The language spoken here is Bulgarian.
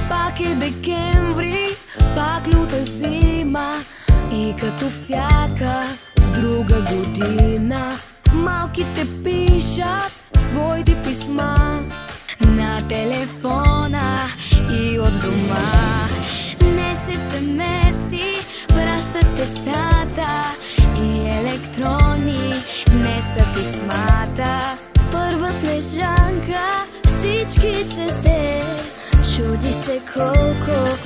Пак е декември, пак люта зима и като всяка друга година малките пишат своите писма на телефона и от дома. Днес SMS-и пращат децата и електрони, не са писмата. Първа снежанка всички чете, чуди се колко